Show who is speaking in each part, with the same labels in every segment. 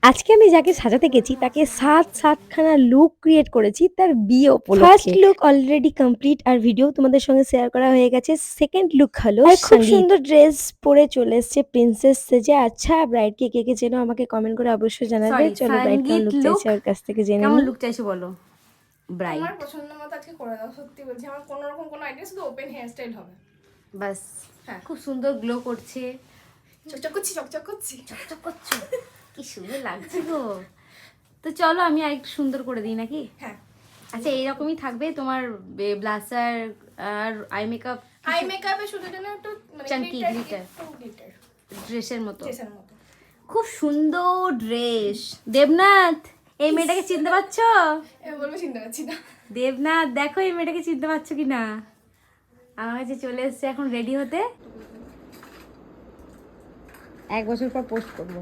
Speaker 1: আজকে আমি যাকে সাজাতে গেছি তাকে ৭ খানা লুক ক্রিয়েট করেছি তার বিয়ে উপলক্ষে। ফার্স্ট লুক অলরেডি কমপ্লিট আর ভিডিও তোমাদের সঙ্গে শেয়ার করা হয়ে গেছে। সেকেন্ড লুক হলো আর খুব সুন্দর ড্রেস পরে চলে এসেছে প্রিন্সেস সেজে। আচ্ছা ব্রাইড কে কে চেনো আমাকে কমেন্ট করে অবশ্যই জানাবে। চলো ব্রাইড কেমন লুক চাইছে ওর কাছ থেকে জেনে
Speaker 2: কেমন
Speaker 1: নিই।
Speaker 2: লুক চাইছো বলো ব্রাইড?
Speaker 3: আমার পছন্দ মতো আজকে করে দাও, সত্যি বলছি। আমার কোনো রকম কোনো আইডিয়া, শুধু ওপেন হেয়ার স্টাইল হবে
Speaker 2: বাস।
Speaker 3: হ্যাঁ।
Speaker 2: খুব সুন্দর গ্লো করছে,
Speaker 3: চকচক করছি চকচক করছি।
Speaker 2: চকচক করছো, কি সুন্দর লাগছে গো। তো চলো আমি আরেকটু সুন্দর করে দিই নাকি?
Speaker 3: হ্যাঁ,
Speaker 2: আচ্ছা এইরকমই থাকবে তোমার ব্লাসার আর আই মেকআপ?
Speaker 3: আই মেকআপে শুধু যেন একটু মানে
Speaker 2: Chunky
Speaker 3: গ্লিটার,
Speaker 2: glitter। ড্রেসের মতো
Speaker 3: ড্রেসের মতো।
Speaker 2: খুব সুন্দর ড্রেস। দেবনাথ, এই মেয়েটাকে চিনতে পারছো?
Speaker 3: এবার বলবো চিনতে পারছি না।
Speaker 2: দেবনাথ দেখো এই মেয়েটাকে চিনতে পারছো কি না? আমার কাছে চলে এসেছে এখন রেডি হতে। 1 বছর পর পোস্ট করবো।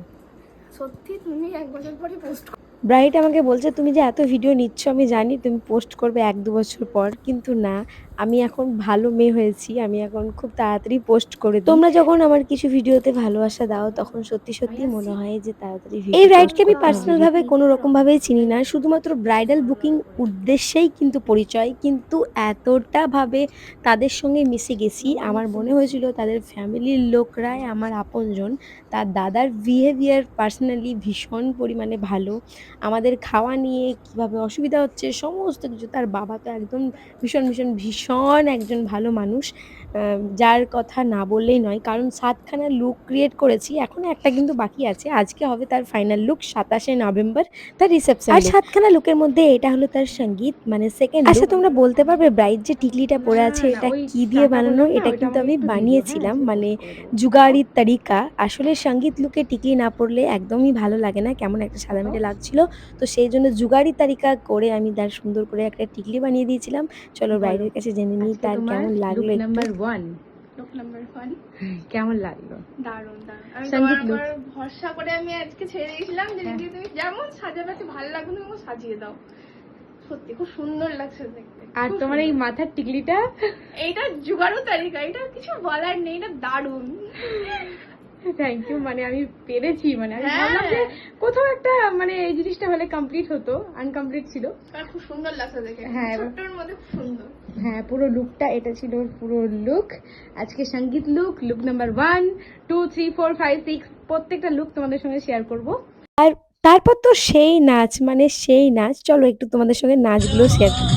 Speaker 3: সত্যি তুমি 1 বছর পরই পোস্ট
Speaker 1: ব্রাইট আমাকে বলছে তুমি যে এত ভিডিও নিচ্ছ আমি জানি তুমি পোস্ট করবে 1-2 বছর পর, কিন্তু না, আমি এখন ভালো মেয়ে হয়েছি, আমি এখন খুব তাড়াতাড়ি পোস্ট করে দিই। তোমরা যখন আমার কিছু ভিডিওতে ভালোবাসা দাও তখন সত্যি সত্যি মনে হয় যে তাড়াতাড়ি এই ব্রাইডকে আমি পার্সোনাল ভাবে কোনো রকম ভাবেই চিনি না, শুধুমাত্র ব্রাইডাল বুকিং উদ্দেশ্যেই কিন্তু পরিচয়, কিন্তু এতটা ভাবে তাদের সঙ্গে মিশে গেছি আমার মনে হয়েছিল তাদের ফ্যামিলির লোকরাই আমার আপনজন। তার দাদার বিহেভিয়ার পার্সোনালি ভীষণ পরিমাণে ভালো, আমাদের খাওয়া নিয়ে কীভাবে অসুবিধা হচ্ছে সমস্ত কিছু। তার বাবা তো একদম ভীষণ ভীষণ ভীষণ একজন ভালো মানুষ, যার কথা না বললেই নয়। কারণ 7খানা লুক ক্রিয়েট করেছি, এখনও একটা কিন্তু বাকি আছে। আজকে হবে তার ফাইনাল লুক, 27শে নভেম্বর তার রিসেপশন। আর 7খানা লুকের মধ্যে এটা হলো তার সঙ্গীত মানে সেকেন্ড। আচ্ছা তোমরা বলতে পারবে ব্রাইড যে টিকলিটা পরে আছে এটা কি দিয়ে বানানো? এটা কিন্তু আমি বানিয়েছিলাম, মানে জুগাড়ি তরিকা। আসলে সঙ্গীত লুকে টিকলি না পরলে একদমই ভালো লাগে না, কেমন একটা সাদামাটা লাগছিল। তো সেই জন্য জুগাড়ি তারিকা করে আমি তার সুন্দর করে একটা টিকলি বানিয়ে দিয়েছিলাম। চলো ব্রাইডের কাছে জেনে নিই তার কেমন লাগলো।
Speaker 2: লুক নাম্বার 1
Speaker 3: লুক নাম্বার 1
Speaker 2: কেমন লাগলো?
Speaker 3: দারুণ দারুণ। আমি
Speaker 2: সঙ্গীত
Speaker 3: তোমার
Speaker 2: look।
Speaker 3: উপর ভরসা করে আমি আজকে ছেড়ে দিয়েছিলাম যে
Speaker 2: হ্যাঁ।
Speaker 3: দিদি তুমি যেমন সাজাবে ভালো লাগবে তুমি সাজিয়ে দাও। সত্যি খুব সুন্দর লাগছে দেখতে।
Speaker 2: আর
Speaker 3: খুব
Speaker 2: তোমার এই
Speaker 3: সুন্দর।
Speaker 2: মাথার টিকলিটা?
Speaker 3: এইটা জুগাড়ু তারিকা, এটা কিছু বলার নেই, এটা দারুণ।
Speaker 2: থ্যাংক ইউ, মানে আমি পেরেছি, মানে আমি
Speaker 3: হ্যাঁ।
Speaker 2: ভাবলাম যে কোথাও একটা মানে এই জিনিসটা হলে কমপ্লিট হতো, আনকমপ্লিট ছিল।
Speaker 3: আর খুব সুন্দর লাগছে দেখে।
Speaker 2: হ্যাঁ।
Speaker 3: ছোট্টর মধ্যে খুব সুন্দর।
Speaker 2: হ্যাঁ পুরো লুকটা এটা ছিল, ওর পুরো লুক। আজকে সঙ্গীত লুক, লুক নাম্বার 1 2 3 4 5 6 প্রত্যেকটা লুক তোমাদের সঙ্গে শেয়ার করব।
Speaker 1: আর তারপর তো সেই নাচ, মানে সেই নাচ। চলো একটু তোমাদের সঙ্গে নাচগুলো শেয়ার করি।